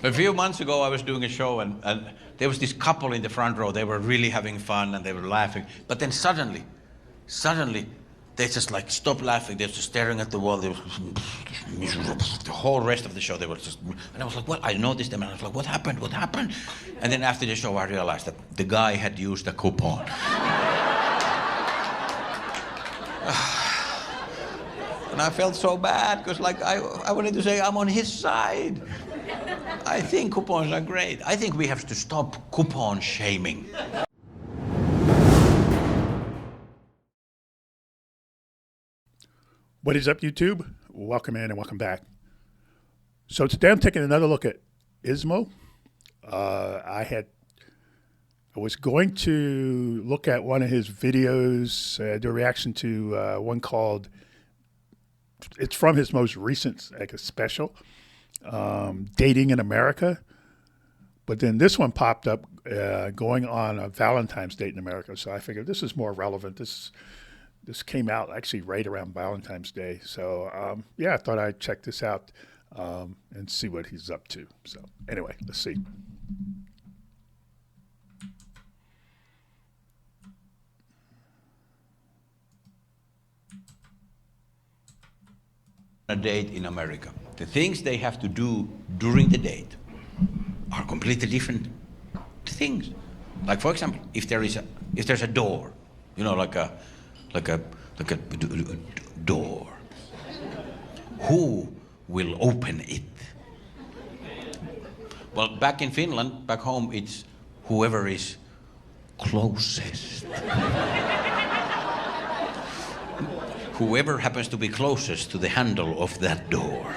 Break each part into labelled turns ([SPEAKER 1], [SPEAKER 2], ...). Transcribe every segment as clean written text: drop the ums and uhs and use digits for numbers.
[SPEAKER 1] A few months ago, I was doing a show, and there was this couple in the front row. They were really having fun, and they were laughing. But then suddenly, they just like stopped laughing. They were just staring at the wall. They were miserable. The whole rest of the show, they were just... And I was like, well, I noticed them, and I was like, what happened? What happened? And then after the show, I realized that the guy had used a coupon. And I felt so bad, because like I wanted to say I'm on his side. I think coupons are great. I think we have to stop coupon shaming.
[SPEAKER 2] What is up, YouTube? Welcome in and welcome back. So today I'm taking another look at Ismo. I was going to look at one of his videos, do a reaction to one called, it's from his most recent like a special, Dating in America. But then this one popped up going on a Valentine's date in America. So I figured this is more relevant. This came out actually right around Valentine's Day. So yeah, I thought I'd check this out and see what he's up to. So anyway, let's see.
[SPEAKER 1] A date in America. The things they have to do during the date are completely different things. Like for example, if there's a door, you know, like a door. Who will open it? Well, back in Finland, back home, it's whoever is closest. Whoever happens to be closest to the handle of that door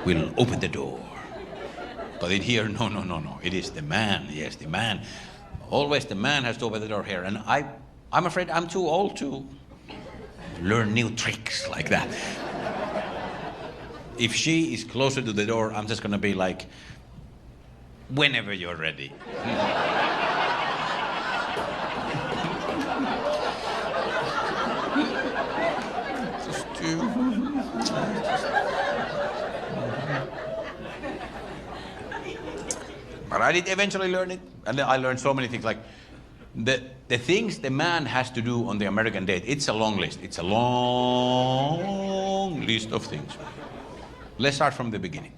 [SPEAKER 1] will open the door. But in here, no. It is the man. Yes, the man. Always the man has to open the door here. And I'm afraid I'm too old to learn new tricks like that. If she is closer to the door, I'm just gonna be like, whenever you're ready. But I did eventually learn it, and I learned so many things. Like the things the man has to do on the American date. It's a long list. It's a long list of things. Let's start from the beginning.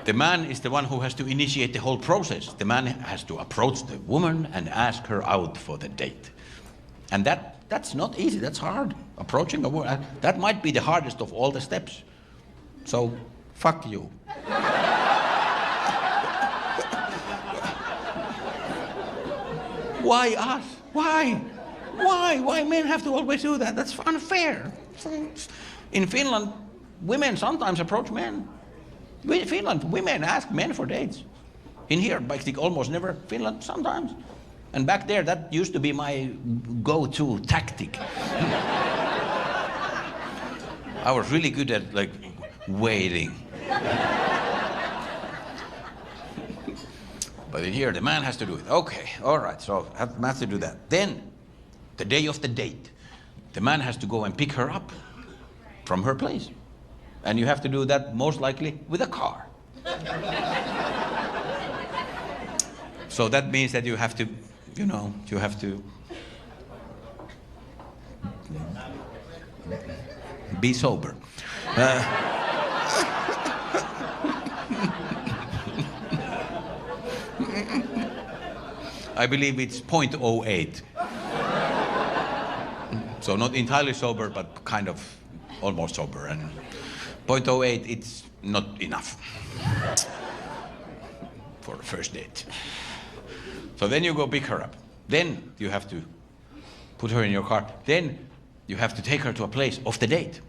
[SPEAKER 1] The man is the one who has to initiate the whole process. The man has to approach the woman and ask her out for the date, and that's not easy. That's hard. Approaching a woman, that might be the hardest of all the steps. So, fuck you. Why us? Why? Why men have to always do that? That's unfair. In Finland, women sometimes approach men. In Finland, women ask men for dates. In here, I think almost never. Finland, sometimes. And back there, that used to be my go-to tactic. I was really good at like waiting. But in here, the man has to do it. Okay, all right, so man has to do that. Then, the day of the date, the man has to go and pick her up from her place. And you have to do that most likely with a car. So that means that you have to, you have to be sober. I believe it's 0.08. So not entirely sober, but kind of almost sober. And 0.08, it's not enough for a first date. So then you go pick her up. Then you have to put her in your car. Then you have to take her to a place of the date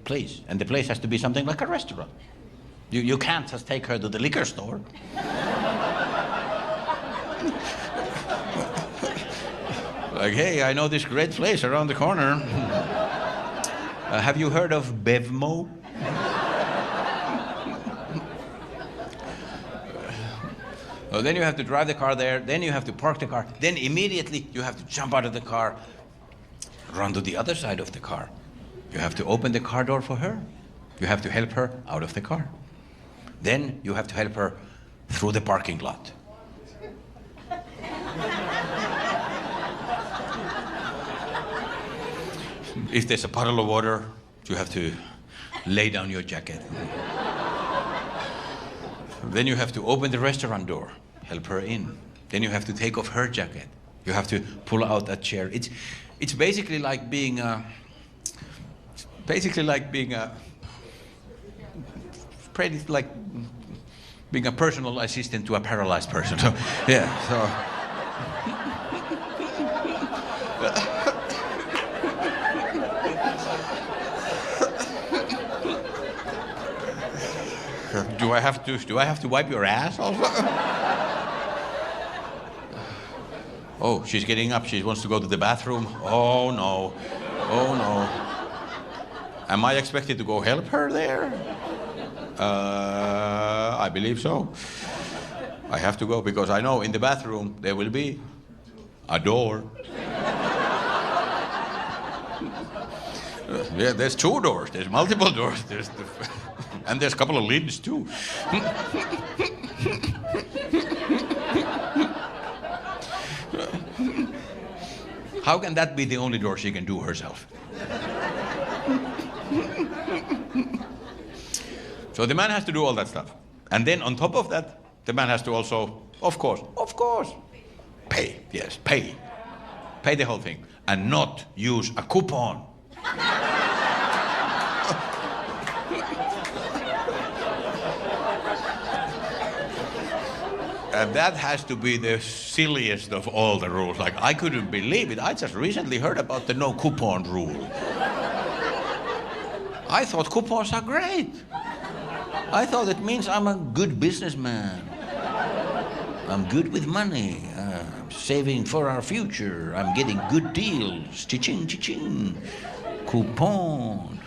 [SPEAKER 1] place. And the place has to be something like a restaurant. You can't just take her to the liquor store. Like, hey, I know this great place around the corner. Have you heard of Bevmo? So then you have to drive the car there, then you have to park the car, then immediately you have to jump out of the car, run to the other side of the car. You have to open the car door for her. You have to help her out of the car. Then you have to help her through the parking lot. If there's a puddle of water, you have to lay down your jacket. Then you have to open the restaurant door, help her in. Then you have to take off her jacket. You have to pull out a chair. It's basically like being a personal assistant to a paralyzed person. So, yeah. So. Do I have to wipe your ass also? Oh, she's getting up. She wants to go to the bathroom. Oh no. Oh no. Am I expected to go help her there? I believe so. I have to go because I know in the bathroom there will be a door. Yeah, there's 2 doors. There's multiple doors. And there's a couple of lids too. How can that be the only door she can do herself? So the man has to do all that stuff. And then on top of that, the man has to also, of course, pay. Yes, pay. Pay the whole thing. And not use a coupon. And that has to be the silliest of all the rules. Like, I couldn't believe it. I just recently heard about the no coupon rule. I thought coupons are great. I thought it means I'm a good businessman. I'm good with money. I'm saving for our future. I'm getting good deals. Cha-ching, cha-ching. Coupon.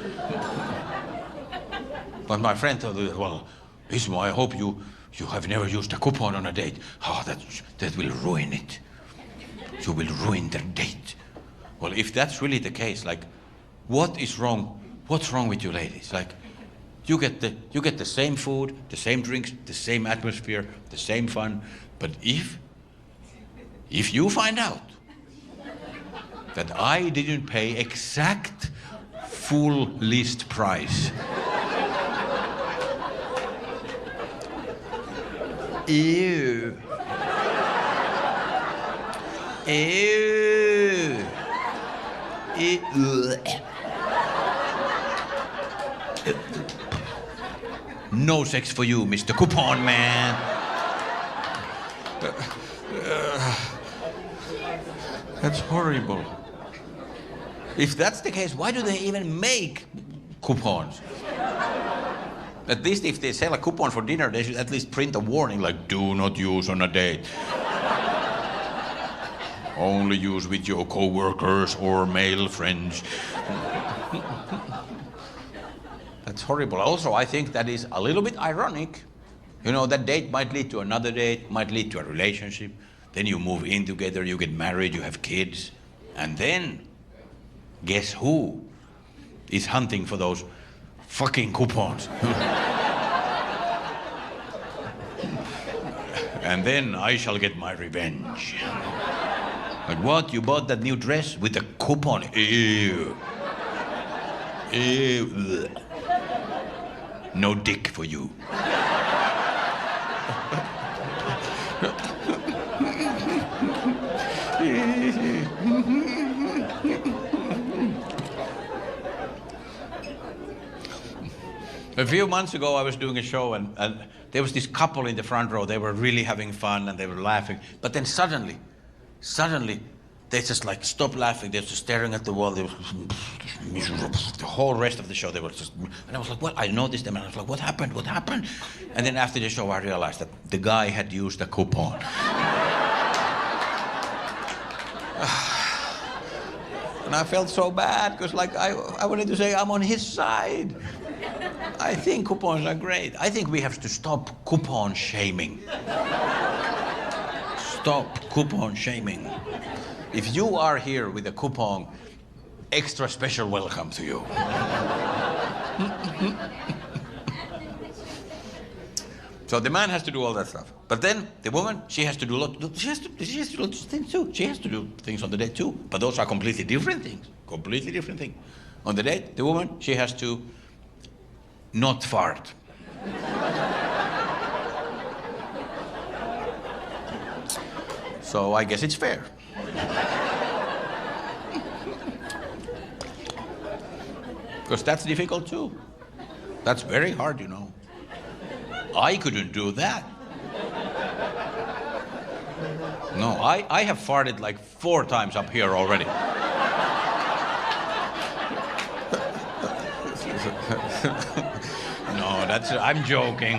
[SPEAKER 1] But my friend told me, well, Ismo, I hope you have never used a coupon on a date. Oh, that will ruin it. You will ruin the date. Well, if that's really the case, like, what is wrong? What's wrong with you ladies? Like, you get the same food, the same drinks, the same atmosphere, the same fun. But if you find out that I didn't pay exact full list price, ew. Ew. Ew. No sex for you, Mr. Coupon Man. That's horrible. If that's the case, why do they even make coupons? At least if they sell a coupon for dinner, they should at least print a warning like, do not use on a date. Only use with your co-workers or male friends. That's horrible. Also, I think that is a little bit ironic. You know, that date might lead to another date, might lead to a relationship. Then you move in together, you get married, you have kids. And then, guess who is hunting for those fucking coupons? And then I shall get my revenge. Like, what? You bought that new dress with a coupon? Ew. Ew. Ugh. No dick for you. A few months ago, I was doing a show, and there was this couple in the front row. They were really having fun, and they were laughing. But then suddenly, they just like stopped laughing. They were just staring at the wall. They were miserable. The whole rest of the show, they were just... And I was like, well, I noticed them, and I was like, what happened? What happened? And then after the show, I realized that the guy had used a coupon. And I felt so bad, because like I wanted to say I'm on his side. I think coupons are great. I think we have to stop coupon shaming. Stop coupon shaming. If you are here with a coupon, extra special welcome to you. So the man has to do all that stuff. But then the woman, she has to do she has to do lots of things too. She has to do things on the date too. But those are completely different things. Completely different things. On the date, the woman, she has to not fart. So I guess it's fair. Because that's difficult too. That's very hard, you know. I couldn't do that. No, I have farted like 4 times up here already. No, I'm joking,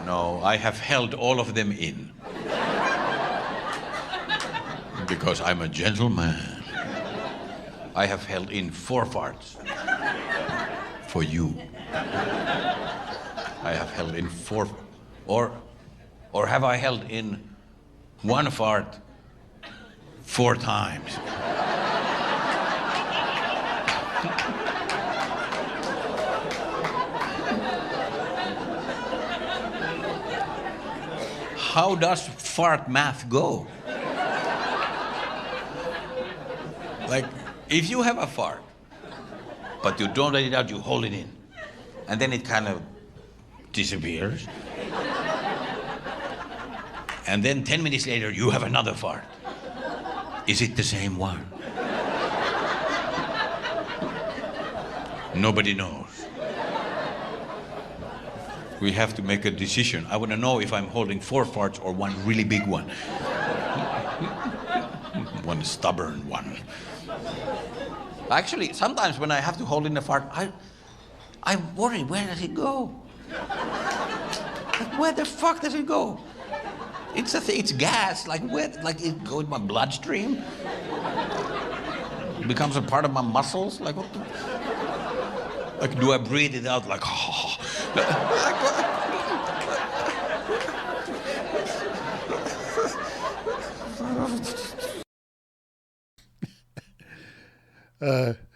[SPEAKER 1] no, I have held all of them in. Because I'm a gentleman. I have held in 4 farts. For you. I have held in 4, or have I held in 1 fart 4 times? How does fart math go? Like, if you have a fart, but you don't let it out, you hold it in, and then it kind of disappears. And then 10 minutes later, you have another fart. Is it the same one? Nobody knows. We have to make a decision. I want to know if I'm holding 4 farts or 1 really big one. 1 stubborn one. Actually, sometimes when I have to hold in a fart, I worry, where does it go? Like, where the fuck does it go? It's a thing, it's gas, like it goes in my bloodstream? It becomes a part of my muscles? Like, what the? Like, do I breathe it out like, oh?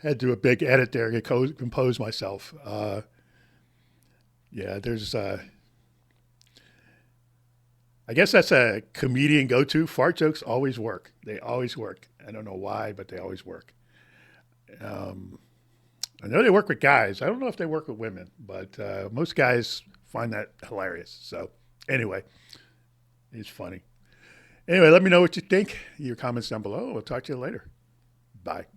[SPEAKER 2] Had to do a big edit there to compose myself. Yeah, there's, I guess that's a comedian go-to. Fart jokes always work. They always work. I don't know why, but they always work. I know they work with guys. I don't know if they work with women, but most guys find that hilarious. So anyway, it's funny. Anyway, let me know what you think. Your comments down below. We'll talk to you later. Bye.